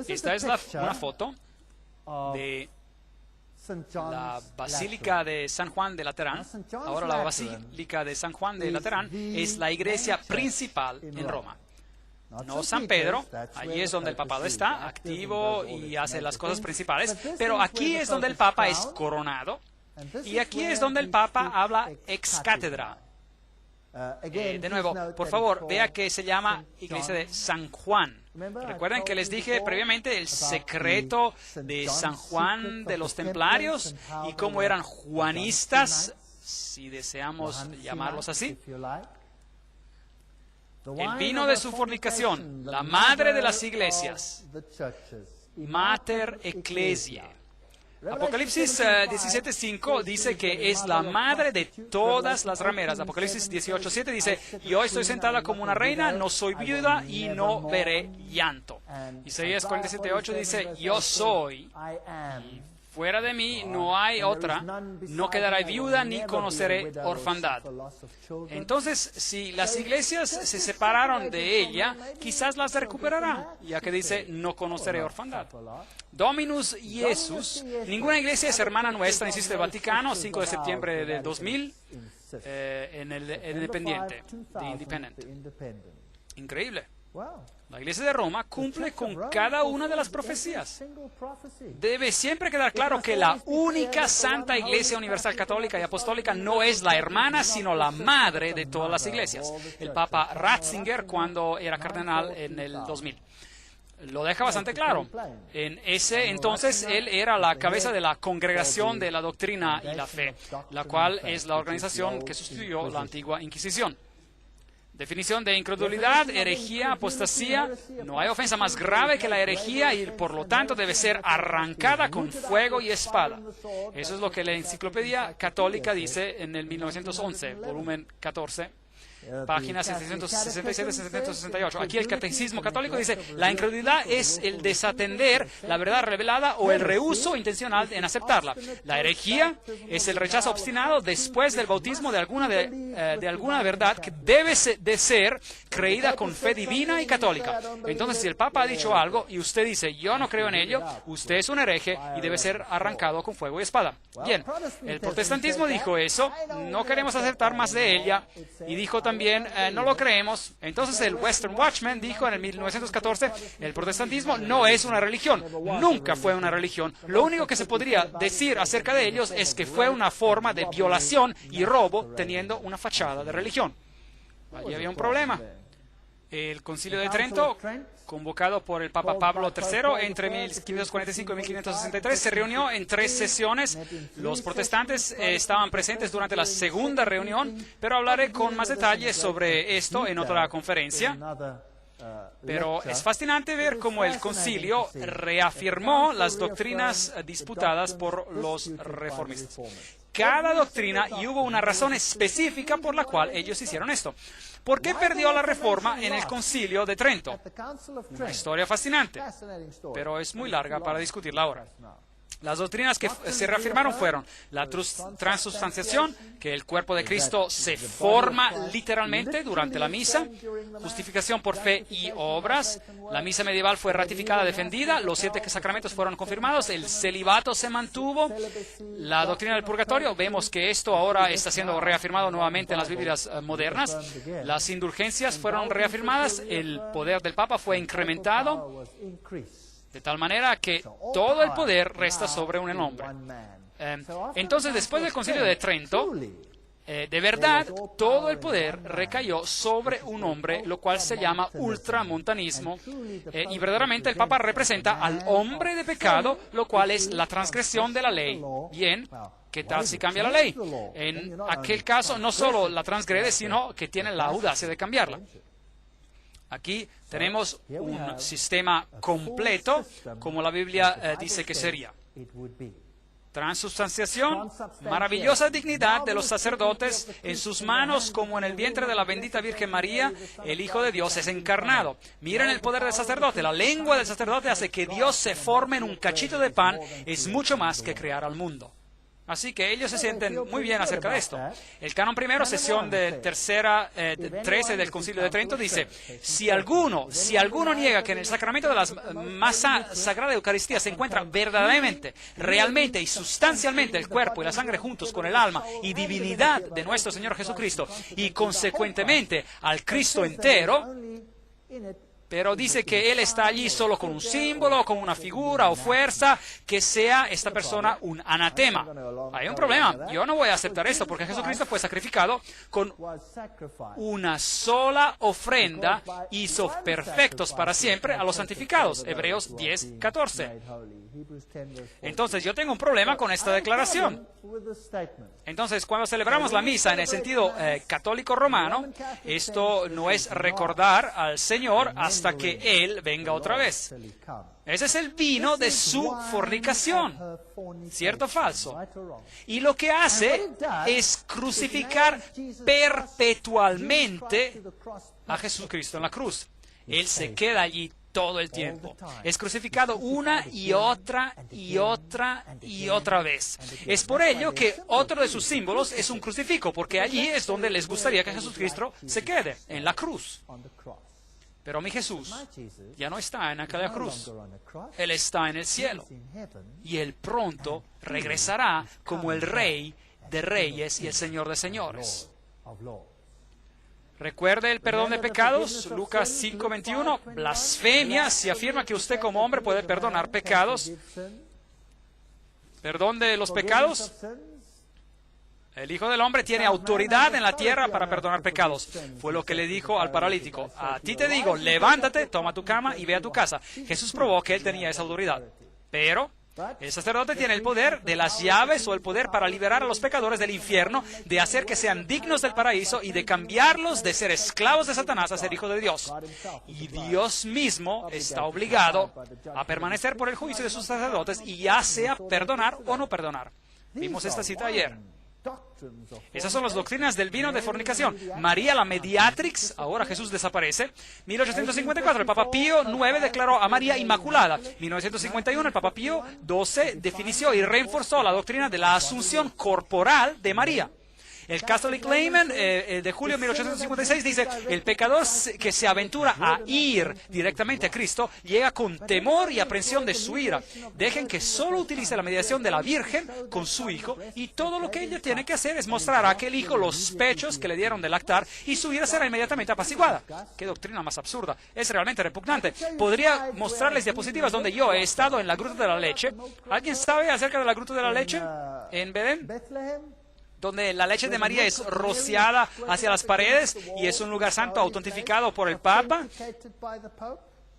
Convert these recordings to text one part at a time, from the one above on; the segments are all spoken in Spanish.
Esta es una foto de la Basílica de San Juan de Laterán. Ahora la Basílica de San Juan de Laterán es la iglesia principal en Roma. No San Pedro, allí es donde el papado está, activo y hace las cosas principales, pero aquí es donde el Papa es coronado y aquí es donde el Papa habla ex cátedra. De nuevo, por favor, vea que se llama Iglesia de San Juan. Recuerden que les dije previamente el secreto de San Juan de los Templarios y cómo eran juanistas, si deseamos llamarlos así. El vino de su fornicación, la madre de las iglesias, Mater Ecclesiae. Apocalipsis 17:5 dice que es la madre de todas las rameras. Apocalipsis 18:7 dice, yo estoy sentada como una reina, no soy viuda y no veré llanto. Isaías 47:8 dice, yo soy, y fuera de mí no hay otra, no quedará viuda ni conoceré orfandad. Entonces, si las iglesias se separaron de ella, quizás las recuperará, ya que dice, no conoceré orfandad. Dominus Iesus, ninguna iglesia es hermana nuestra, insiste el Vaticano, 5 de septiembre de 2000, en el Independiente, de Independent. Increíble. La Iglesia de Roma cumple con cada una de las profecías. Debe siempre quedar claro que la única Santa Iglesia Universal Católica y Apostólica no es la hermana, sino la madre de todas las iglesias. El Papa Ratzinger, cuando era cardenal en el 2000. Lo deja bastante claro. En ese entonces, él era la cabeza de la Congregación de la Doctrina y la Fe, la cual es la organización que sustituyó la antigua Inquisición. Definición de incredulidad, herejía, apostasía. No hay ofensa más grave que la herejía y por lo tanto debe ser arrancada con fuego y espada. Eso es lo que la Enciclopedia Católica dice en el 1911, volumen 14. Páginas 767-768. Aquí el Catecismo Católico dice, la incredulidad es el desatender la verdad revelada o el rehúso intencional en aceptarla. La herejía es el rechazo obstinado después del bautismo de alguna verdad que debe de ser creída con fe divina y católica. Entonces, si el Papa ha dicho algo y usted dice, yo no creo en ello, usted es un hereje y debe ser arrancado con fuego y espada. Bien, el protestantismo dijo eso, no queremos aceptar más de ella, y dijo también, no lo creemos. Entonces el Western Watchman dijo en el 1914, el protestantismo no es una religión, nunca fue una religión. Lo único que se podría decir acerca de ellos es que fue una forma de violación y robo teniendo una fachada de religión. Allí había un problema. El Concilio de Trento, convocado por el Papa Pablo III entre 1545 y 1563, se reunió en 3 sesiones. Los protestantes estaban presentes durante la segunda reunión, pero hablaré con más detalles sobre esto en otra conferencia. Pero es fascinante ver cómo el concilio reafirmó las doctrinas disputadas por los reformistas. Cada doctrina, y hubo una razón específica por la cual ellos hicieron esto. ¿Por qué perdió la reforma en el Concilio de Trento? Una historia fascinante, pero es muy larga para discutirla ahora. Las doctrinas que se reafirmaron fueron la transubstanciación, que el cuerpo de Cristo se forma literalmente durante la misa, justificación por fe y obras, la misa medieval fue ratificada, defendida, los 7 sacramentos fueron confirmados, el celibato se mantuvo, la doctrina del purgatorio, vemos que esto ahora está siendo reafirmado nuevamente en las Biblias modernas, las indulgencias fueron reafirmadas, el poder del Papa fue incrementado, de tal manera que todo el poder resta sobre un hombre. Entonces, después del Concilio de Trento, de verdad, todo el poder recayó sobre un hombre, lo cual se llama ultramontanismo. Y verdaderamente el Papa representa al hombre de pecado, lo cual es la transgresión de la ley. Bien, ¿qué tal si cambia la ley? En aquel caso, no solo la transgrede, sino que tiene la audacia de cambiarla. Aquí tenemos un sistema completo, como la Biblia dice que sería. Transubstanciación, maravillosa dignidad de los sacerdotes, en sus manos como en el vientre de la bendita Virgen María, el Hijo de Dios es encarnado. Miren el poder del sacerdote, la lengua del sacerdote hace que Dios se forme en un cachito de pan, es mucho más que crear al mundo. Así que ellos se sienten muy bien acerca de esto. El canon primero, sesión de tercera 13 del Concilio de Trento, dice: si alguno niega que en el sacramento de la más sagrada Eucaristía se encuentra verdaderamente, realmente y sustancialmente el cuerpo y la sangre juntos con el alma y divinidad de nuestro Señor Jesucristo, y consecuentemente al Cristo entero, pero dice que Él está allí solo con un símbolo, con una figura o fuerza, que sea esta persona un anatema. Hay un problema. Yo no voy a aceptar esto porque Jesucristo fue sacrificado con una sola ofrenda, hizo perfectos para siempre a los santificados. Hebreos 10:14. Entonces yo tengo un problema con esta declaración. Entonces, cuando celebramos la misa en el sentido católico romano, esto no es recordar al Señor hasta que Él venga otra vez. Ese es el vino de su fornicación. ¿Cierto o falso? Y lo que hace es crucificar perpetualmente a Jesucristo en la cruz. Él se queda allí todo el tiempo. Es crucificado una y otra y otra y otra vez. Es por ello que otro de sus símbolos es un crucifijo, porque allí es donde les gustaría que Jesucristo se quede, en la cruz. Pero mi Jesús ya no está en aquella cruz. Él está en el cielo. Y Él pronto regresará como el Rey de reyes y el Señor de señores. Recuerde el perdón de pecados, Lucas 5:21, blasfemia si afirma que usted como hombre puede perdonar pecados. Perdón de los pecados. El Hijo del Hombre tiene autoridad en la tierra para perdonar pecados. Fue lo que le dijo al paralítico: a ti te digo, levántate, toma tu cama y ve a tu casa. Jesús probó que él tenía esa autoridad. Pero el sacerdote tiene el poder de las llaves o el poder para liberar a los pecadores del infierno, de hacer que sean dignos del paraíso y de cambiarlos de ser esclavos de Satanás a ser hijos de Dios. Y Dios mismo está obligado a permanecer por el juicio de sus sacerdotes, y ya sea perdonar o no perdonar. Vimos esta cita ayer. Esas son las doctrinas del vino de fornicación. María la Mediatrix, ahora Jesús desaparece. 1854, el Papa Pío IX declaró a María Inmaculada. 1951, el Papa Pío XII definió y reforzó la doctrina de la asunción corporal de María. El Catholic Layman de julio de 1856 dice: el pecador que se aventura a ir directamente a Cristo llega con temor y aprensión de su ira. Dejen que solo utilice la mediación de la Virgen con su hijo, y todo lo que ella tiene que hacer es mostrar a aquel hijo los pechos que le dieron de lactar, y su ira será inmediatamente apaciguada. ¡Qué doctrina más absurda! Es realmente repugnante. Podría mostrarles diapositivas donde yo he estado en la Gruta de la Leche. ¿Alguien sabe acerca de la Gruta de la Leche en Belén? Donde la leche de María es rociada hacia las paredes y es un lugar santo autentificado por el Papa.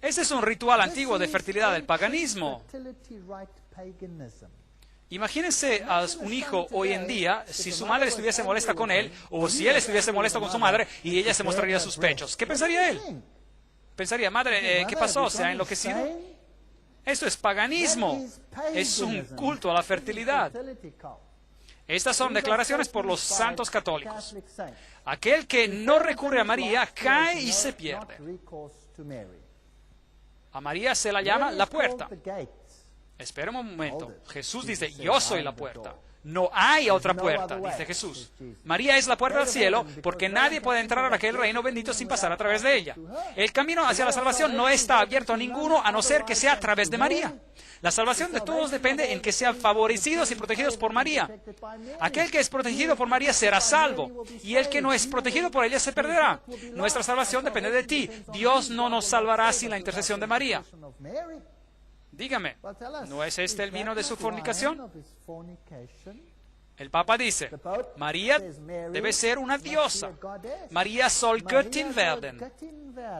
Ese es un ritual antiguo de fertilidad del paganismo. Imagínense a un hijo hoy en día, si su madre estuviese molesta con él, o si él estuviese molesto con su madre y ella se mostraría sus pechos. ¿Qué pensaría él? Pensaría: madre, ¿qué pasó? ¿Se ha enloquecido? Eso es paganismo. Es un culto a la fertilidad. Estas son declaraciones por los santos católicos. Aquel que no recurre a María cae y se pierde. A María se la llama la puerta. Espera un momento. Jesús dice: yo soy la puerta. No hay otra puerta, dice Jesús. María es la puerta del cielo, porque nadie puede entrar a aquel reino bendito sin pasar a través de ella. El camino hacia la salvación no está abierto a ninguno a no ser que sea a través de María. La salvación de todos depende en que sean favorecidos y protegidos por María. Aquel que es protegido por María será salvo, y el que no es protegido por ella se perderá. Nuestra salvación depende de ti. Dios no nos salvará sin la intercesión de María. Dígame, ¿no es este el vino de su fornicación? El Papa dice: María debe ser una diosa. María soll Göttin werden.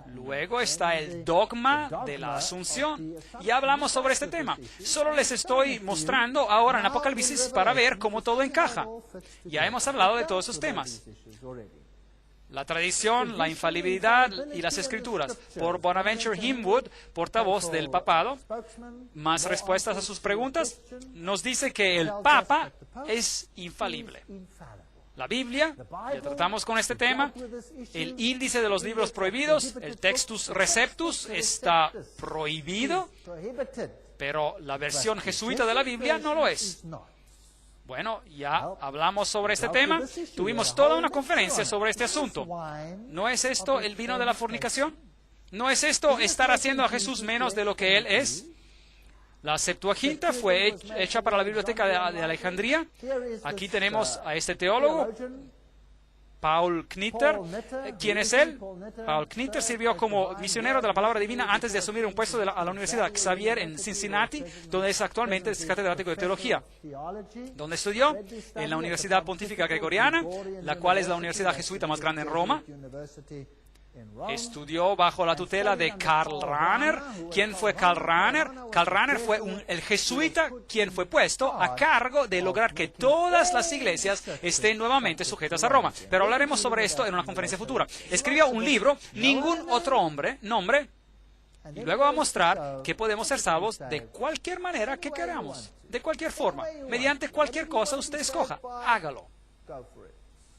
Luego está el dogma de la Asunción. Ya hablamos sobre este tema. Solo les estoy mostrando ahora en Apocalipsis para ver cómo todo encaja. Ya hemos hablado de todos esos temas. La tradición, la infalibilidad y las escrituras. Por Bonaventure Himwood, portavoz del papado, más respuestas a sus preguntas, nos dice que el Papa es infalible. La Biblia, ya tratamos con este tema, el índice de los libros prohibidos, el Textus Receptus, está prohibido, pero la versión jesuita de la Biblia no lo es. Bueno, ya hablamos sobre este tema. Tuvimos toda una conferencia sobre este asunto. ¿No es esto el vino de la fornicación? ¿No es esto estar haciendo a Jesús menos de lo que Él es? La Septuaginta fue hecha para la Biblioteca de Alejandría. Aquí tenemos a este teólogo, Paul Knitter. ¿Quién es él? Paul Knitter sirvió como misionero de la palabra divina antes de asumir un puesto a la Universidad Xavier en Cincinnati, donde es actualmente catedrático de teología. ¿Dónde estudió? En la Universidad Pontífica Gregoriana, la cual es la universidad jesuita más grande en Roma. Estudió bajo la tutela de Karl Rahner. ¿Quién fue Karl Rahner? Karl Rahner fue el jesuita quien fue puesto a cargo de lograr que todas las iglesias estén nuevamente sujetas a Roma. Pero hablaremos sobre esto en una conferencia futura. Escribió un libro, Ningún otro nombre, y luego va a mostrar que podemos ser salvos de cualquier manera que queramos, de cualquier forma, mediante cualquier cosa usted escoja, hágalo.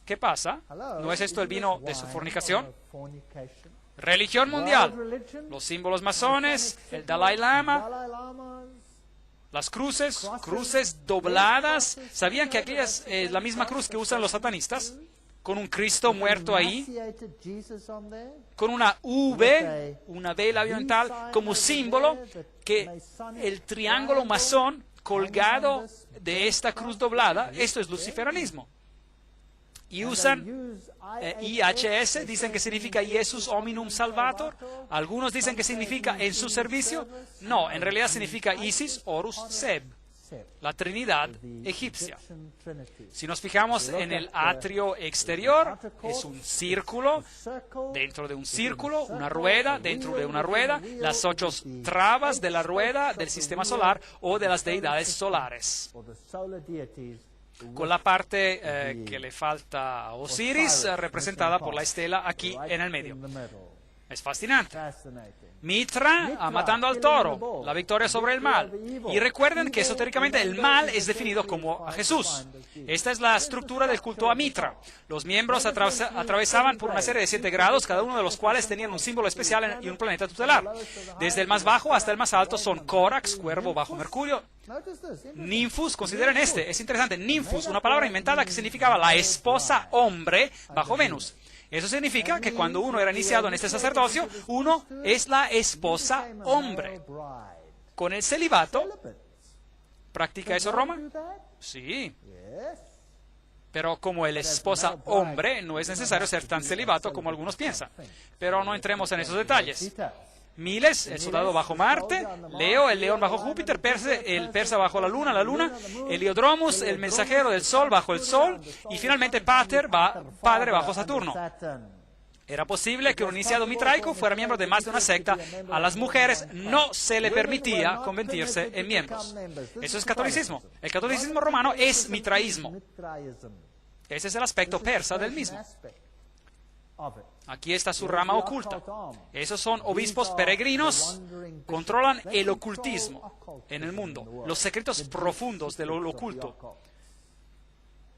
¿Qué pasa? ¿No es esto el vino de su fornicación? Religión mundial, los símbolos masones, el Dalai Lama, las cruces dobladas. ¿Sabían que aquella es la misma cruz que usan los satanistas? Con un Cristo muerto ahí, con una V, una vela oriental, como símbolo que el triángulo masón colgado de esta cruz doblada, esto es luciferanismo. Y usan IHS, dicen que significa Jesus Hominum Salvator. Algunos dicen que significa en su servicio. No, en realidad significa Isis, Horus, Seb, la Trinidad egipcia. Si nos fijamos en el atrio exterior, es un círculo, dentro de un círculo, una rueda, dentro de una rueda, las 8 trabas de la rueda del sistema solar o de las deidades solares, con la parte que le falta a Osiris, representada por la estela aquí en el medio. Es fascinante. Mitra, matando al toro, la victoria sobre el mal. Y recuerden que esotéricamente el mal es definido como a Jesús. Esta es la estructura del culto a Mitra. Los miembros atravesaban por una serie de 7 grados, cada uno de los cuales tenían un símbolo especial y un planeta tutelar. Desde el más bajo hasta el más alto son Corax, cuervo bajo Mercurio. Ninfus, consideren es interesante. Ninfus, una palabra inventada que significaba la esposa hombre bajo Venus. Eso significa que cuando uno era iniciado en este sacerdocio, uno es la esposa hombre. Con el celibato, ¿practica eso Roma? Sí. Pero como el esposa hombre, no es necesario ser tan celibato como algunos piensan. Pero no entremos en esos detalles. Miles, el soldado bajo Marte, Leo, el león bajo Júpiter, el persa bajo la luna, Heliodromus, el mensajero del sol bajo el sol, y finalmente Pater, padre bajo Saturno. Era posible que un iniciado mitraico fuera miembro de más de una secta. A las mujeres no se le permitía convertirse en miembros. Eso es catolicismo. El catolicismo romano es mitraísmo. Ese es el aspecto persa del mismo. Aquí está su rama oculta. Esos son obispos peregrinos, controlan el ocultismo en el mundo, los secretos profundos de lo oculto.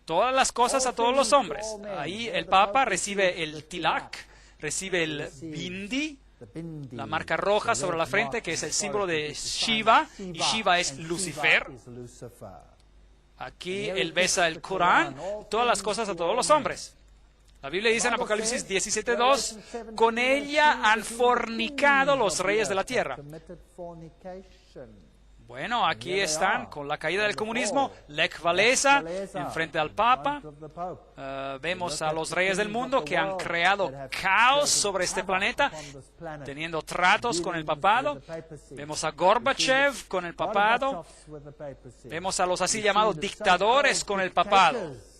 Todas las cosas a todos los hombres. Ahí el Papa recibe el tilak, recibe el bindi, la marca roja sobre la frente, que es el símbolo de Shiva, y Shiva es Lucifer. Aquí él besa el Corán, todas las cosas a todos los hombres. La Biblia dice en Apocalipsis 17:2, con ella han fornicado los reyes de la tierra. Bueno, aquí están, con la caída del comunismo, Lech Walesa, enfrente al Papa. Vemos a los reyes del mundo que han creado caos sobre este planeta, teniendo tratos con el papado. Vemos a Gorbachev con el papado. Vemos a los así llamados dictadores con el papado.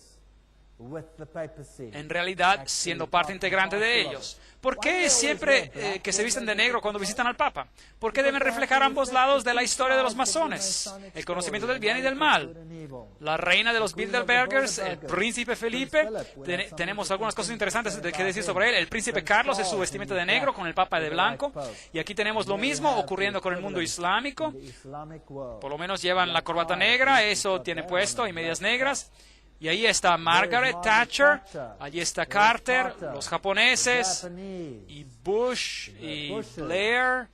En realidad, siendo parte integrante de ellos. ¿Por qué siempre que se visten de negro cuando visitan al Papa? ¿Por qué deben reflejar ambos lados de la historia de los masones? El conocimiento del bien y del mal. La reina de los Bilderbergers, el príncipe Felipe, tenemos algunas cosas interesantes que decir sobre él. El príncipe Carlos es su vestimenta de negro con el Papa de blanco. Y aquí tenemos lo mismo ocurriendo con el mundo islámico. Por lo menos llevan la corbata negra, eso tiene puesto, y medias negras. Y ahí está Margaret Thatcher, allí está Carter, los japoneses, y Bush, y Blair,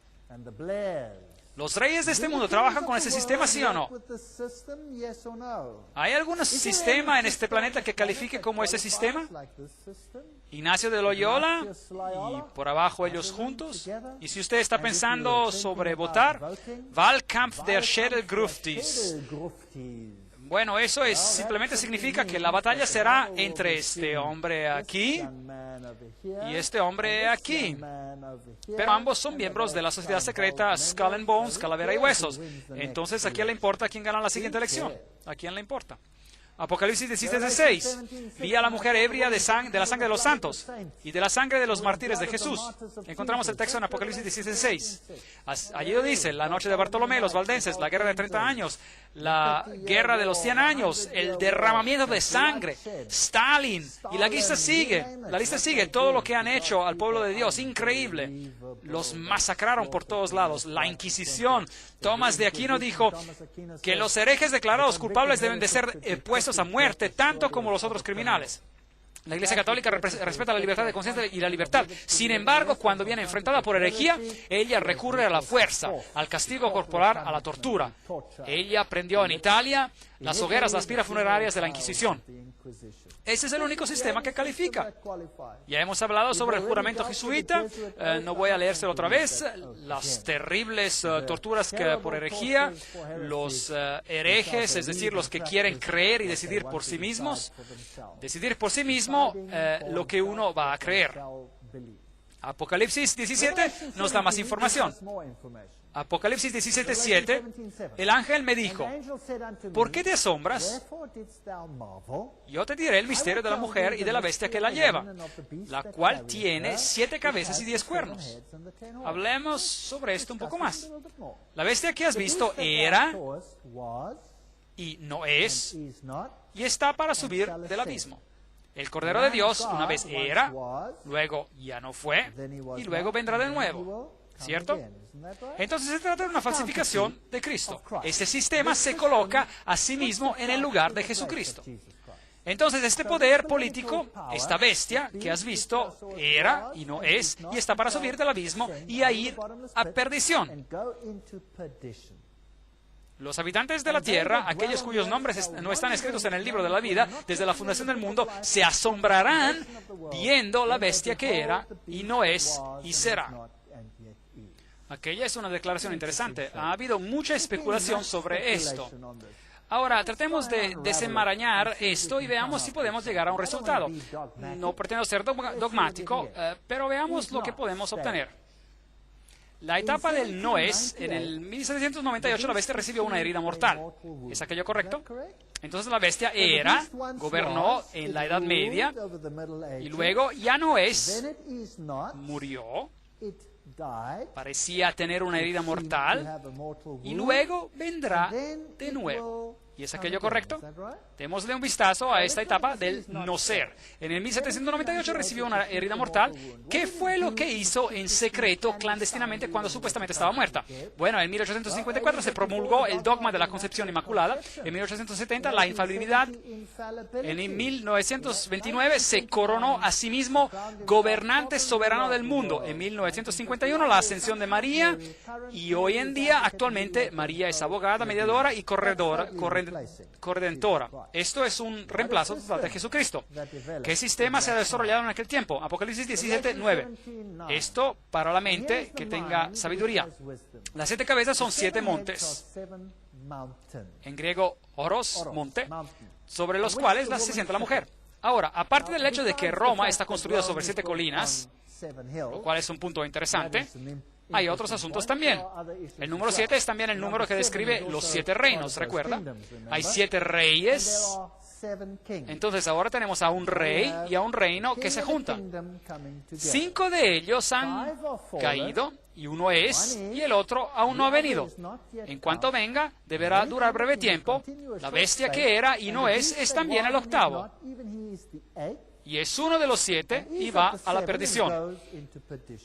¿Los reyes de este mundo trabajan con ese sistema, sí o no? ¿Hay algún sistema en este planeta que califique como ese sistema? Ignacio de Loyola y por abajo ellos juntos. Y si usted está pensando sobre votar, Wahlkampf der Schädelgruftis. Bueno, eso simplemente significa que la batalla será entre este hombre aquí y este hombre aquí. Pero ambos son miembros de la sociedad secreta Skull and Bones, Calavera y Huesos. Entonces, ¿a quién le importa quién gana la siguiente elección? ¿A quién le importa? Apocalipsis 17:6. Vi a la mujer ebria de la sangre de los santos y de la sangre de los mártires de Jesús. Encontramos el texto en Apocalipsis 17:6. Allí lo dice: la noche de Bartolomé, los valdenses, la guerra de 30 años, la guerra de los 100 años, el derramamiento de sangre, Stalin, y la lista sigue, todo lo que han hecho al pueblo de Dios, increíble. Los masacraron por todos lados, la Inquisición. Tomás de Aquino dijo que los herejes declarados culpables deben de ser puestos a muerte, tanto como los otros criminales. La Iglesia Católica respeta la libertad de conciencia y la libertad. Sin embargo, cuando viene enfrentada por herejía, ella recurre a la fuerza, al castigo corporal, a la tortura. Ella prendió en Italia las hogueras, las piras funerarias de la Inquisición. Ese es el único sistema que califica. Ya hemos hablado sobre el juramento jesuita, no voy a leérselo otra vez, las terribles torturas por herejía, los herejes, es decir, los que quieren creer y decidir por sí mismos lo que uno va a creer. Apocalipsis 17 nos da más información. Apocalipsis 17:7, el ángel me dijo: ¿por qué te asombras? Yo te diré el misterio de la mujer y de la bestia que la lleva, la cual tiene 7 cabezas y 10 cuernos. Hablemos sobre esto un poco más. La bestia que has visto era y no es y está para subir del abismo. El Cordero de Dios una vez era, luego ya no fue y luego vendrá de nuevo. ¿Cierto? Entonces se trata de una falsificación de Cristo. Ese sistema se coloca a sí mismo en el lugar de Jesucristo. Entonces este poder político, esta bestia que has visto, era y no es, y está para subir del abismo y a ir a perdición. Los habitantes de la tierra, aquellos cuyos nombres no están escritos en el libro de la vida, desde la fundación del mundo, se asombrarán viendo la bestia que era y no es y será. Aquella es una declaración interesante. Ha habido mucha especulación sobre esto. Ahora, tratemos de desenmarañar esto y veamos si podemos llegar a un resultado. No pretendo ser dogmático, pero veamos lo que podemos obtener. La etapa del no es, en el 1798 la bestia recibió una herida mortal. ¿Es aquello correcto? Entonces la bestia gobernó en la Edad Media y luego ya no es, murió. Parecía tener una herida mortal y luego vendrá de nuevo. ¿Y es aquello correcto? Démosle un vistazo a esta etapa del no ser. En el 1798 recibió una herida mortal. ¿Qué fue lo que hizo en secreto, clandestinamente, cuando supuestamente estaba muerta? Bueno, en 1854 se promulgó el dogma de la concepción inmaculada. En 1870 la infalibilidad. En 1929 se coronó a sí mismo gobernante soberano del mundo. En 1951 la ascensión de María. Y hoy en día, actualmente, María es abogada, mediadora y corredentora. Esto es un reemplazo total de Jesucristo. ¿Qué sistema se ha desarrollado en aquel tiempo? Apocalipsis 17:9. Esto para la mente que tenga sabiduría. Las 7 cabezas son 7 montes. En griego, oros, monte, sobre los cuales se sienta la mujer. Ahora, aparte del hecho de que Roma está construida sobre 7 colinas, lo cual es un punto interesante, hay otros asuntos también. El número 7 es también el número que describe los 7 reinos, ¿recuerda? Hay 7 reyes. Entonces ahora tenemos a un rey y a un reino que se juntan. 5 de ellos han caído y uno es y el otro aún no ha venido. En cuanto venga, deberá durar breve tiempo. La bestia que era y no es también el octavo. Y es uno de los 7 y va a la perdición.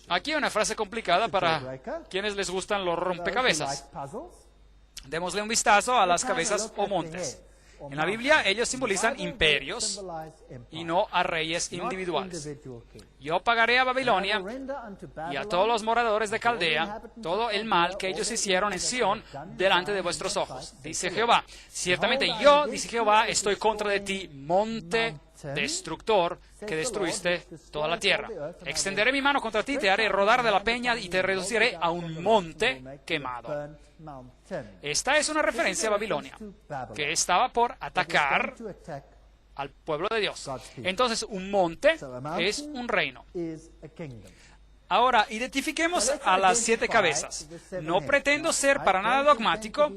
Aquí hay una frase complicada para quienes les gustan los rompecabezas. Démosle un vistazo a las cabezas o montes. En la Biblia ellos simbolizan imperios y no a reyes individuales. Yo pagaré a Babilonia y a todos los moradores de Caldea todo el mal que ellos hicieron en Sión delante de vuestros ojos, dice Jehová. Ciertamente yo, dice Jehová, estoy contra de ti, monte destructor, que destruiste toda la tierra. Extenderé mi mano contra ti, te haré rodar de la peña y te reduciré a un monte quemado. Esta es una referencia a Babilonia, que estaba por atacar al pueblo de Dios. Entonces, un monte es un reino. Ahora, identifiquemos a las 7 cabezas. No pretendo ser para nada dogmático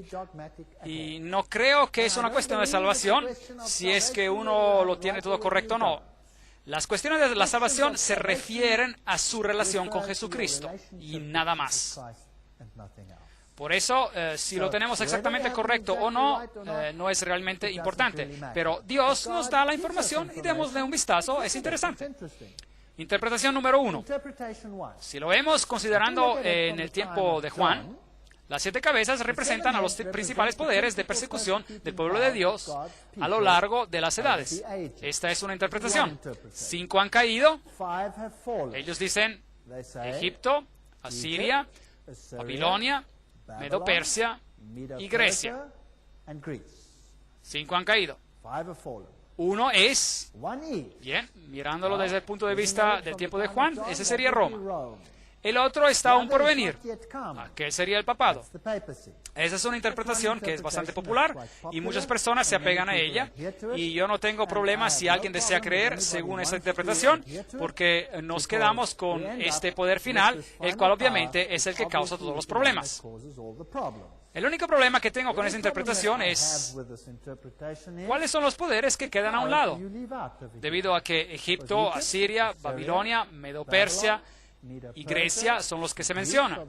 y no creo que es una cuestión de salvación, si es que uno lo tiene todo correcto o no. Las cuestiones de la salvación se refieren a su relación con Jesucristo y nada más. Por eso, si lo tenemos exactamente correcto o no, no es realmente importante. Pero Dios nos da la información y démosle un vistazo, es interesante. Interpretación número 1. Si lo vemos considerando en el tiempo de Juan, las 7 cabezas representan a los principales poderes de persecución del pueblo de Dios a lo largo de las edades. Esta es una interpretación. 5 han caído. Ellos dicen Egipto, Asiria, Babilonia, Medo-Persia y Grecia. 5 han caído. 1 es, bien, mirándolo desde el punto de vista del tiempo de Juan, ese sería Roma. El otro está aún por venir, aquel sería el papado. Esa es una interpretación que es bastante popular y muchas personas se apegan a ella, y yo no tengo problema si alguien desea creer según esa interpretación, porque nos quedamos con este poder final, el cual obviamente es el que causa todos los problemas. El único problema que tengo con esa interpretación es cuáles son los poderes que quedan a un lado, debido a que Egipto, Asiria, Babilonia, Medo-Persia y Grecia son los que se mencionan.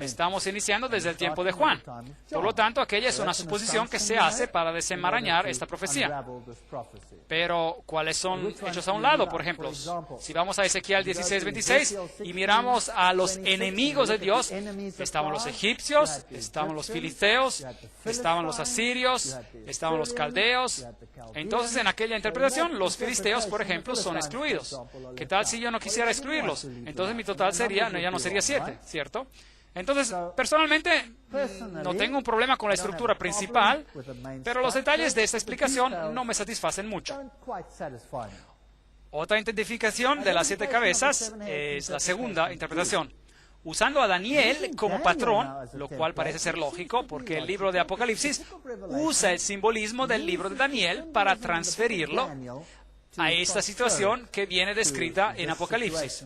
Estamos iniciando desde el tiempo de Juan. Por lo tanto, aquella es una suposición que se hace para desenmarañar esta profecía. Pero, ¿cuáles son hechos a un lado? Por ejemplo, si vamos a Ezequiel 16:26 y miramos a los enemigos de Dios, estaban los egipcios, estaban los filisteos, estaban los asirios, estaban los caldeos. Entonces, en aquella interpretación, los filisteos, por ejemplo, son excluidos. ¿Qué tal si yo no quisiera excluirlos? Entonces mi total sería, ya no sería 7, ¿cierto? Entonces, personalmente, no tengo un problema con la estructura principal, pero los detalles de esta explicación no me satisfacen mucho. Otra identificación de las 7 cabezas es la segunda interpretación. Usando a Daniel como patrón, lo cual parece ser lógico, porque el libro de Apocalipsis usa el simbolismo del libro de Daniel para transferirlo a esta situación que viene descrita en Apocalipsis.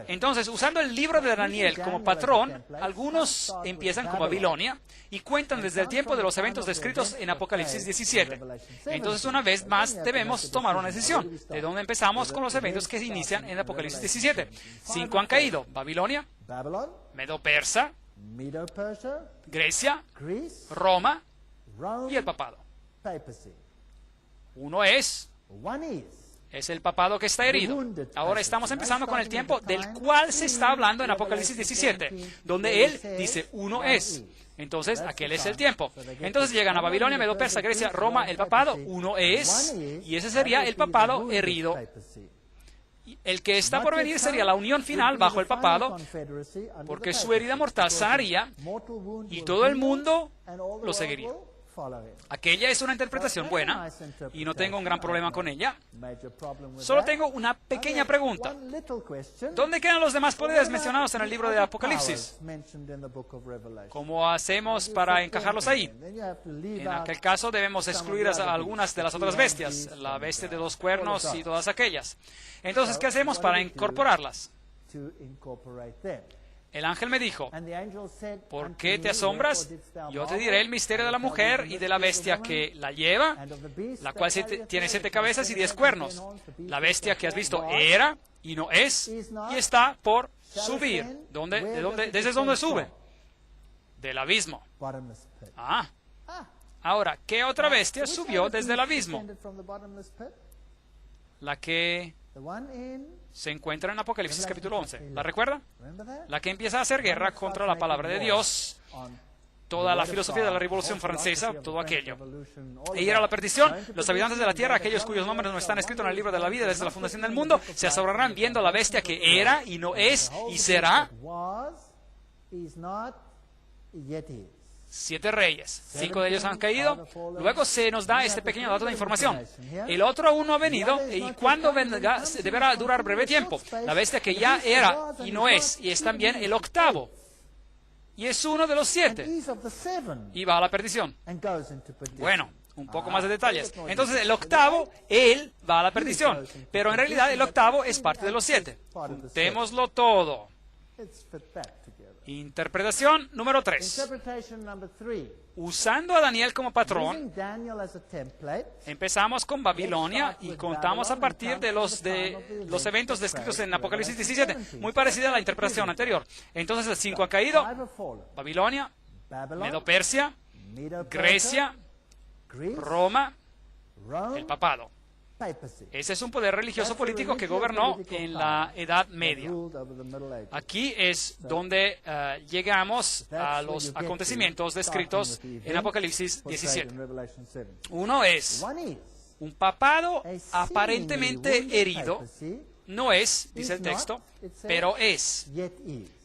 Entonces, usando el libro de Daniel como patrón, algunos empiezan con Babilonia y cuentan desde el tiempo de los eventos descritos en Apocalipsis 17. Entonces, una vez más, debemos tomar una decisión. ¿De dónde empezamos con los eventos que se inician en Apocalipsis 17? 5 han caído. Babilonia, Medo-Persa, Grecia, Roma y el papado. 1 es el papado que está herido. Ahora estamos empezando con el tiempo del cual se está hablando en Apocalipsis 17, donde él dice 1 es. Entonces, aquel es el tiempo. Entonces llegan a Babilonia, Medo-Persa, Grecia, Roma, el papado, 1 es, y ese sería el papado herido. El que está por venir sería la unión final bajo el papado, porque su herida mortal sanaría y todo el mundo lo seguiría. Aquella es una interpretación buena y no tengo un gran problema con ella. Solo tengo una pequeña pregunta. ¿Dónde quedan los demás poderes mencionados en el libro de Apocalipsis? ¿Cómo hacemos para encajarlos ahí? En aquel caso debemos excluir a algunas de las otras bestias, la bestia de 2 cuernos y todas aquellas. Entonces, ¿qué hacemos para incorporarlas? El ángel me dijo, ¿por qué te asombras? Yo te diré el misterio de la mujer y de la bestia que la lleva, la cual tiene 7 cabezas y 10 cuernos. La bestia que has visto era y no es y está por subir. ¿Desde dónde sube? Del abismo. Ahora, ¿qué otra bestia subió desde el abismo? La que se encuentra en Apocalipsis capítulo 11. ¿La recuerda? La que empieza a hacer guerra contra la palabra de Dios. toda la filosofía de la Revolución Francesa, todo aquello. E ir a la perdición, los habitantes de la tierra, aquellos cuyos nombres no están escritos en el libro de la vida desde la fundación del mundo, se asombrarán viendo a la bestia que era y no es y será. 7 reyes, 5 de ellos han caído. Luego se nos da este pequeño dato de información. El otro aún no ha venido, y cuando venga deberá durar breve tiempo. La bestia que ya era y no es, y es también el octavo. Y es uno de los 7. Y va a la perdición. Bueno, un poco más de detalles. Entonces el octavo, él va a la perdición. Pero en realidad el octavo es parte de los 7. Juntémoslo todo. Interpretación número 3. Usando a Daniel como patrón, empezamos con Babilonia y contamos a partir de los eventos descritos en Apocalipsis 17, muy parecida a la interpretación anterior. Entonces el 5 ha caído, Babilonia, Medo-Persia, Grecia, Roma, el papado. Ese es un poder religioso político que gobernó en la Edad Media. Aquí es donde llegamos a los acontecimientos descritos en Apocalipsis 17. Uno es un papado aparentemente herido. No es, dice el texto, pero es.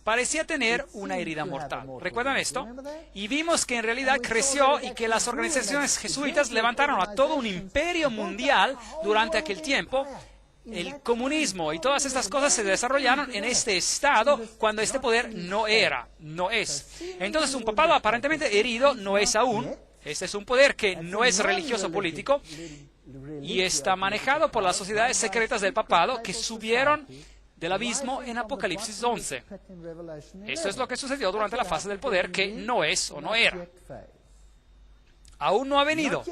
Parecía tener una herida mortal. ¿Recuerdan esto? Y vimos que en realidad creció y que las organizaciones jesuitas levantaron a todo un imperio mundial durante aquel tiempo. El comunismo y todas estas cosas se desarrollaron en este estado cuando este poder no es. Entonces un papado aparentemente herido no es aún. Este es un poder que no es religioso político y está manejado por las sociedades secretas del papado que subieron del abismo en Apocalipsis 11. Esto es lo que sucedió durante la fase del poder que no es o no era. Aún no ha venido.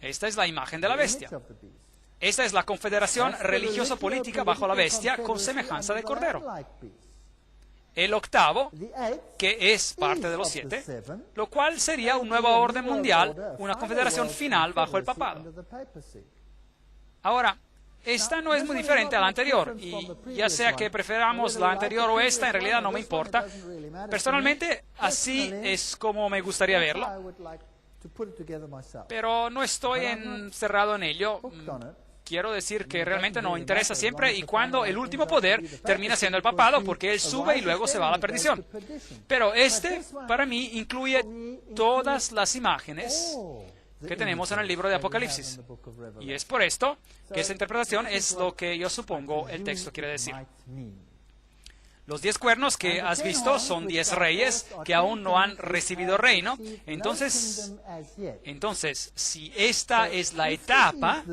Esta es la imagen de la bestia. Esta es la confederación religioso-política bajo la bestia con semejanza de cordero. El octavo, que es parte de los 7, lo cual sería un nuevo orden mundial, una confederación final bajo el papado. Ahora, esta no es muy diferente a la anterior, y ya sea que preferamos la anterior o esta, en realidad no me importa. Personalmente, así es como me gustaría verlo, pero no estoy encerrado en ello. Quiero decir que realmente no interesa siempre y cuando el último poder termina siendo el papado, porque él sube y luego se va a la perdición. Pero este, para mí, incluye todas las imágenes que tenemos en el libro de Apocalipsis. Y es por esto que esa interpretación es lo que yo supongo el texto quiere decir. Los 10 cuernos que has visto son 10 reyes que aún no han recibido reino. Entonces, si esta es la etapa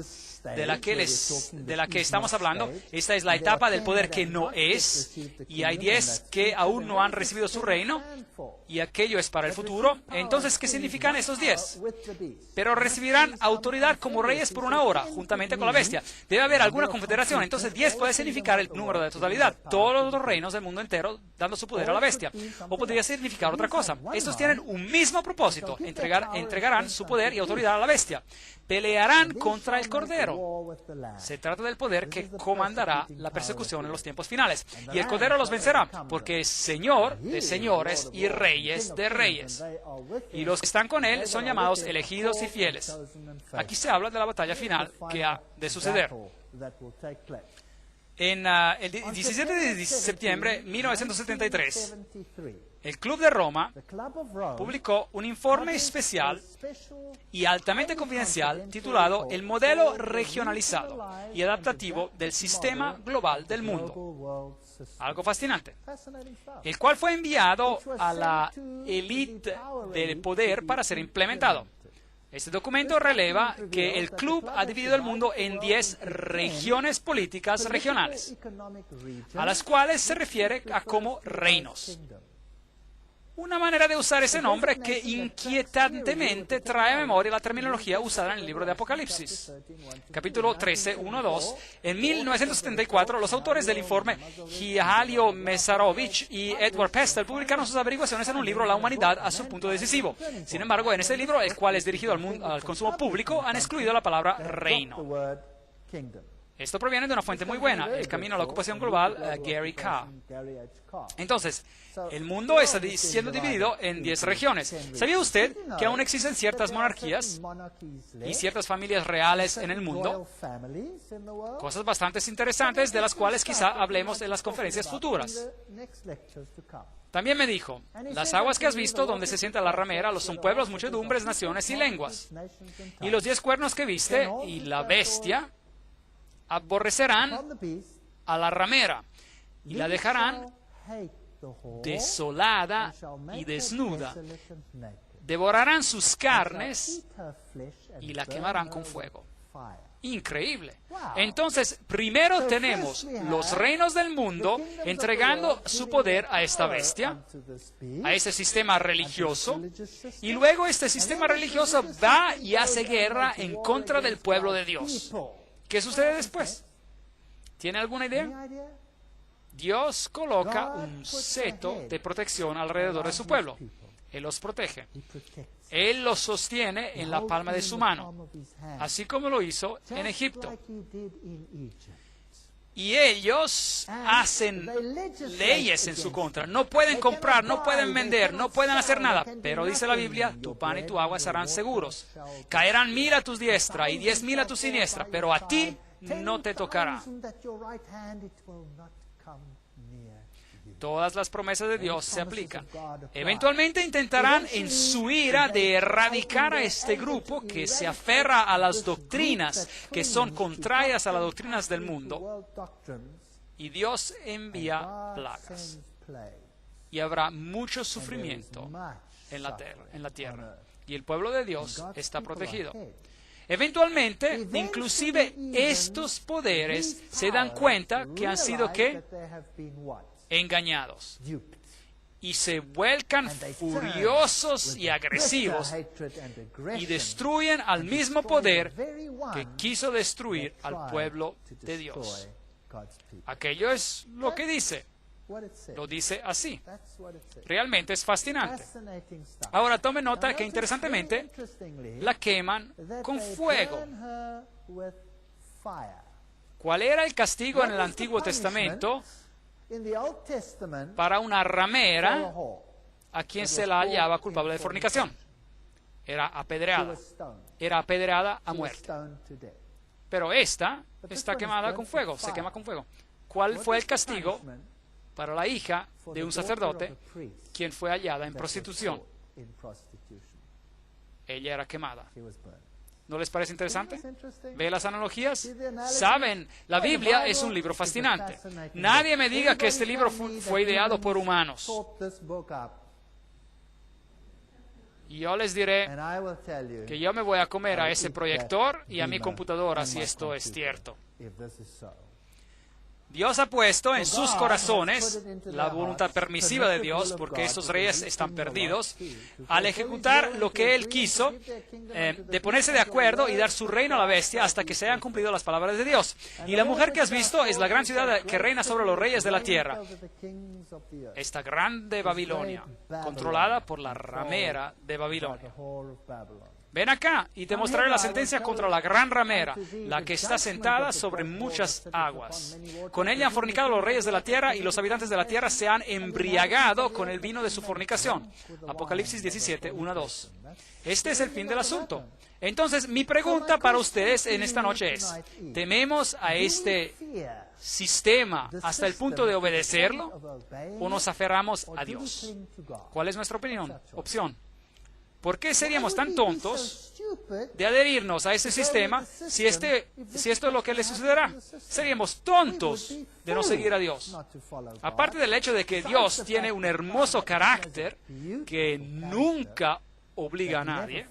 de la que estamos hablando, esta es la etapa del poder que no es, y hay 10 que aún no han recibido su reino, y aquello es para el futuro. Entonces, ¿qué significan esos 10? Pero recibirán autoridad como reyes por una hora, juntamente con la bestia. Debe haber alguna confederación, entonces 10 puede significar el número de totalidad, todos los reinos del mundo entero dando su poder a la bestia. O podría significar otra cosa. Estos tienen un mismo propósito, entregarán su poder y autoridad a la bestia. Pelearán contra el Cordero. Se trata del poder que comandará la persecución en los tiempos finales. Y el Cordero los vencerá, porque es Señor de señores y Reyes de reyes. Y los que están con Él son llamados elegidos y fieles. Aquí se habla de la batalla final que ha de suceder. En el 17 de septiembre de 1973, el Club de Roma publicó un informe especial y altamente confidencial titulado El modelo regionalizado y adaptativo del sistema global del mundo. Algo fascinante. El cual fue enviado a la élite del poder para ser implementado. Este documento releva que el club ha dividido el mundo en 10 regiones políticas regionales, a las cuales se refiere a como reinos. Una manera de usar ese nombre que inquietantemente trae a memoria la terminología usada en el libro de Apocalipsis. Capítulo 13, 1-2. En 1974, los autores del informe Hialio Mesarovich y Edward Pestel publicaron sus averiguaciones en un libro, La humanidad a su punto decisivo. Sin embargo, en ese libro, el cual es dirigido al consumo público, han excluido la palabra reino. Esto proviene de una fuente muy buena, El Camino a la Ocupación Global, Gary Carr. Entonces, el mundo está siendo dividido en 10 regiones. ¿Sabía usted que aún existen ciertas monarquías y ciertas familias reales en el mundo? Cosas bastante interesantes de las cuales quizá hablemos en las conferencias futuras. También me dijo, las aguas que has visto donde se sienta la ramera son pueblos, muchedumbres, naciones y lenguas. Y los 10 cuernos que viste y la bestia aborrecerán a la ramera y la dejarán desolada y desnuda. Devorarán sus carnes y la quemarán con fuego. Increíble. Entonces, primero tenemos los reinos del mundo entregando su poder a esta bestia, a ese sistema religioso, y luego este sistema religioso va y hace guerra en contra del pueblo de Dios. ¿Qué sucede después? ¿Tiene alguna idea? Dios coloca un seto de protección alrededor de su pueblo. Él los protege. Él los sostiene en la palma de su mano, así como lo hizo en Egipto. Y ellos hacen leyes en su contra. No pueden comprar, no pueden vender, no pueden hacer nada. Pero dice la Biblia, tu pan y tu agua serán seguros. Caerán 1000 a tu diestra y 10,000 a tu siniestra, pero a ti no te tocará. Todas las promesas de Dios se aplican. Eventualmente intentarán en su ira de erradicar a este grupo que se aferra a las doctrinas que son contrarias a las doctrinas del mundo. Y Dios envía plagas. Y habrá mucho sufrimiento en la tierra. Y el pueblo de Dios está protegido. Eventualmente, inclusive estos poderes se dan cuenta que han sido ¿qué? Engañados, y se vuelcan furiosos y agresivos y destruyen al mismo poder que quiso destruir al pueblo de Dios. Aquello es lo que dice. Lo dice así. Realmente es fascinante. Ahora tome nota que interesantemente la queman con fuego. ¿Cuál era el castigo en el Antiguo Testamento para una ramera a quien se la hallaba culpable de fornicación? Era apedreada. Era apedreada a muerte. Pero esta está quemada con fuego, se quema con fuego. ¿Cuál fue el castigo para la hija de un sacerdote quien fue hallada en prostitución? Ella era quemada. ¿No les parece interesante? ¿Ve las analogías? Saben, la Biblia es un libro fascinante. Nadie me diga que este libro fue ideado por humanos. Y yo les diré que yo me voy a comer a ese proyector y a mi computadora si esto es cierto. Dios ha puesto en sus corazones la voluntad permisiva de Dios, porque estos reyes están perdidos, al ejecutar lo que Él quiso, de ponerse de acuerdo y dar su reino a la bestia hasta que se hayan cumplido las palabras de Dios. Y la mujer que has visto es la gran ciudad que reina sobre los reyes de la tierra. Esta grande Babilonia, controlada por la ramera de Babilonia. Ven acá y te mostraré la sentencia contra la gran ramera, la que está sentada sobre muchas aguas. Con ella han fornicado los reyes de la tierra y los habitantes de la tierra se han embriagado con el vino de su fornicación. Apocalipsis 17, 1-2. Este es el fin del asunto. Entonces, mi pregunta para ustedes en esta noche es, ¿tememos a este sistema hasta el punto de obedecerlo o nos aferramos a Dios? ¿Cuál es nuestra opción? ¿Por qué seríamos tan tontos de adherirnos a ese sistema si esto es lo que le sucederá? Seríamos tontos de no seguir a Dios. Aparte del hecho de que Dios tiene un hermoso carácter que nunca obliga a nadie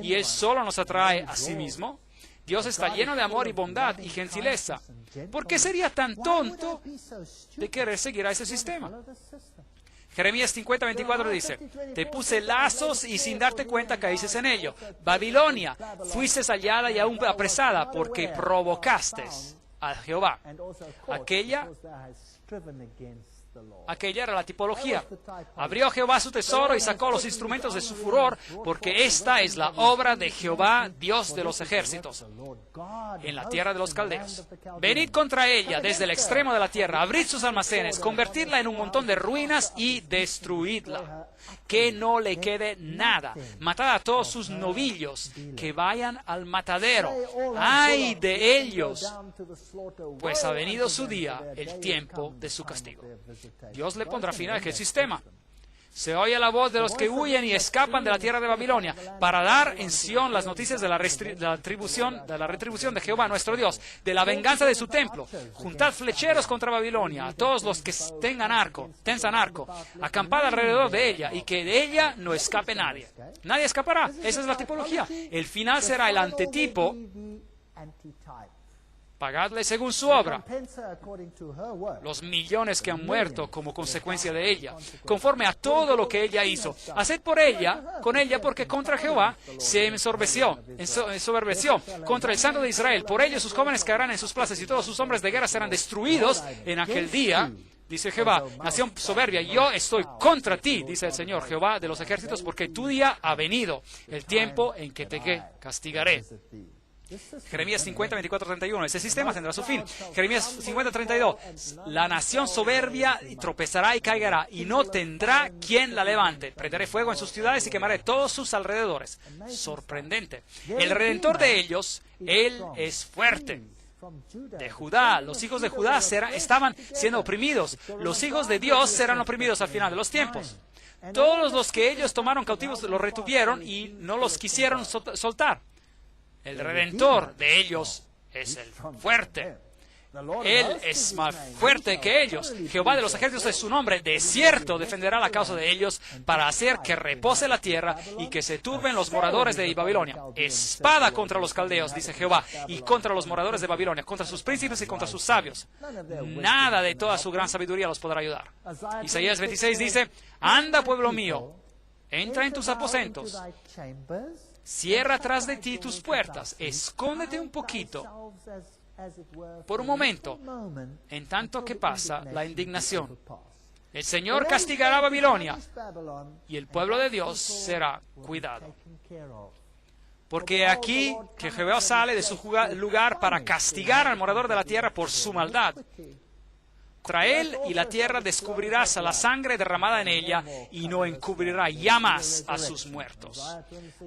y Él solo nos atrae a sí mismo, Dios está lleno de amor y bondad y gentileza. ¿Por qué sería tan tonto de querer seguir a ese sistema? Jeremías 50:24 dice, te puse lazos y sin darte cuenta caíste en ello. Babilonia, fuiste hallada y aún apresada porque provocaste a Jehová. Aquella Aquella era la tipología. Abrió Jehová su tesoro y sacó los instrumentos de su furor, porque esta es la obra de Jehová, Dios de los ejércitos, en la tierra de los caldeos. Venid contra ella desde el extremo de la tierra, abrid sus almacenes, convertidla en un montón de ruinas y destruidla, que no le quede nada. Matad a todos sus novillos, que vayan al matadero. ¡Ay de ellos! Pues ha venido su día, el tiempo de su castigo. Dios le pondrá fin a aquel sistema. Se oye la voz de los que huyen y escapan de la tierra de Babilonia, para dar en Sión las noticias de la retribución de Jehová nuestro Dios, de la venganza de su templo. Juntad flecheros contra Babilonia, a todos los que tensan arco, acampad alrededor de ella, y que de ella no escape nadie. Nadie escapará. Esa es la tipología. El final será el antetipo. Pagadle según su obra los millones que han muerto como consecuencia de ella, conforme a todo lo que ella hizo. Haced con ella, porque contra Jehová se ensoberbeció contra el Santo de Israel. Por ello sus jóvenes caerán en sus plazas y todos sus hombres de guerra serán destruidos en aquel día. Dice Jehová, nación soberbia, yo estoy contra ti, dice el Señor, Jehová de los ejércitos, porque tu día ha venido, el tiempo en que te castigaré. Jeremías 50, 24, 31. Ese sistema tendrá su fin. Jeremías 50, 32. La nación soberbia tropezará y caerá, y no tendrá quien la levante. Prenderé fuego en sus ciudades y quemaré todos sus alrededores. Sorprendente. El Redentor de ellos, Él es fuerte. De Judá, los hijos de Judá estaban siendo oprimidos. Los hijos de Dios serán oprimidos al final de los tiempos. Todos los que ellos tomaron cautivos los retuvieron y no los quisieron soltar. El Redentor de ellos es el fuerte. Él es más fuerte que ellos. Jehová de los ejércitos es su nombre. De cierto defenderá la causa de ellos para hacer que repose la tierra y que se turben los moradores de Babilonia. Espada contra los caldeos, dice Jehová, y contra los moradores de Babilonia, contra sus príncipes y contra sus sabios. Nada de toda su gran sabiduría los podrá ayudar. Isaías 26 dice, anda, pueblo mío, entra en tus aposentos. Cierra tras de ti tus puertas, escóndete un poquito, por un momento, en tanto que pasa la indignación. El Señor castigará a Babilonia, y el pueblo de Dios será cuidado. Porque aquí que Jehová sale de su lugar para castigar al morador de la tierra por su maldad. Contra él y la tierra descubrirás a la sangre derramada en ella y no encubrirá ya más a sus muertos.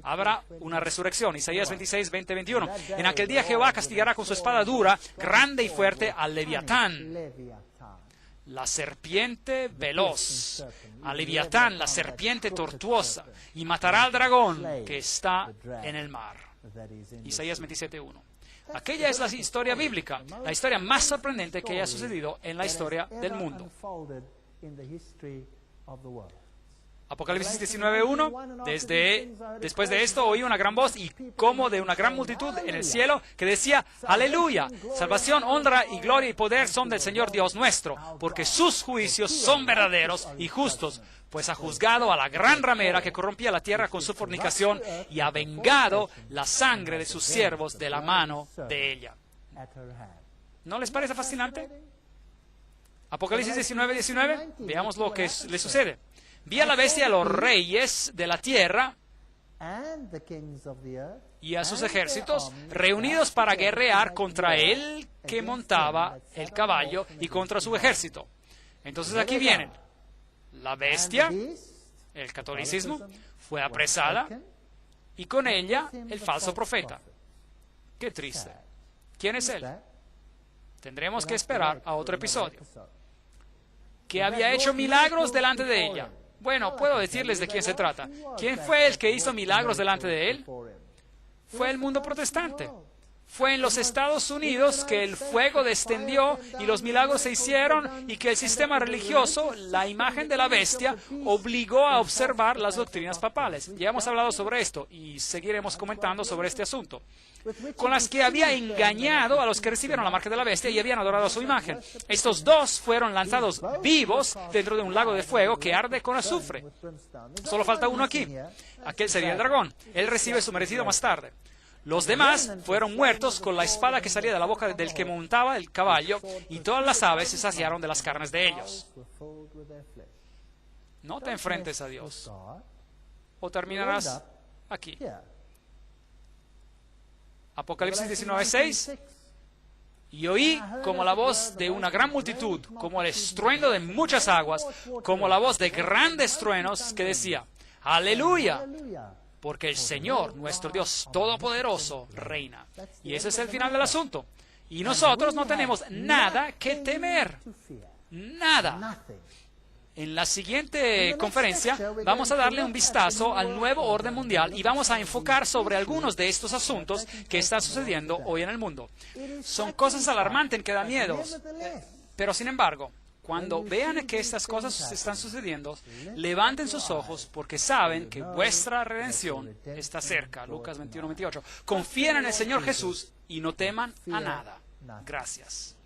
Habrá una resurrección. Isaías 26, 20, 21. En aquel día Jehová castigará con su espada dura, grande y fuerte, al Leviatán, la serpiente veloz, al Leviatán, la serpiente tortuosa, y matará al dragón que está en el mar. Isaías 27, 1. Aquella es la historia bíblica, la historia más sorprendente que haya sucedido en la historia del mundo. Apocalipsis 19:1. Después de esto oí una gran voz y como de una gran multitud en el cielo que decía, aleluya, salvación, honra y gloria y poder son del Señor Dios nuestro, porque sus juicios son verdaderos y justos, pues ha juzgado a la gran ramera que corrompía la tierra con su fornicación y ha vengado la sangre de sus siervos de la mano de ella. ¿No les parece fascinante? Apocalipsis 19:19. Veamos lo que le sucede. Vi a la bestia, a los reyes de la tierra y a sus ejércitos reunidos para guerrear contra el que montaba el caballo y contra su ejército. Entonces aquí vienen. La bestia, el catolicismo, fue apresada y con ella el falso profeta. Qué triste. ¿Quién es él? Tendremos que esperar a otro episodio. Que había hecho milagros delante de ella. Bueno, puedo decirles de quién se trata. ¿Quién fue el que hizo milagros delante de él? Fue el mundo protestante. Fue en los Estados Unidos que el fuego descendió y los milagros se hicieron y que el sistema religioso, la imagen de la bestia, obligó a observar las doctrinas papales. Ya hemos hablado sobre esto y seguiremos comentando sobre este asunto. Con las que había engañado a los que recibieron la marca de la bestia y habían adorado a su imagen. Estos dos fueron lanzados vivos dentro de un lago de fuego que arde con azufre. Solo falta uno aquí. Aquel sería el dragón. Él recibe su merecido más tarde. Los demás fueron muertos con la espada que salía de la boca del que montaba el caballo, y todas las aves se saciaron de las carnes de ellos. No te enfrentes a Dios, o terminarás aquí. Apocalipsis 19:6. Y oí como la voz de una gran multitud, como el estruendo de muchas aguas, como la voz de grandes truenos, que decía: ¡Aleluya! Porque el Señor, nuestro Dios Todopoderoso, reina. Y ese es el final del asunto. Y nosotros no tenemos nada que temer. Nada. En la siguiente conferencia vamos a darle un vistazo al nuevo orden mundial y vamos a enfocar sobre algunos de estos asuntos que están sucediendo hoy en el mundo. Son cosas alarmantes que dan miedo, pero sin embargo, cuando vean que estas cosas están sucediendo, levanten sus ojos porque saben que vuestra redención está cerca. Lucas 21:28. Confíen en el Señor Jesús y no teman a nada. Gracias.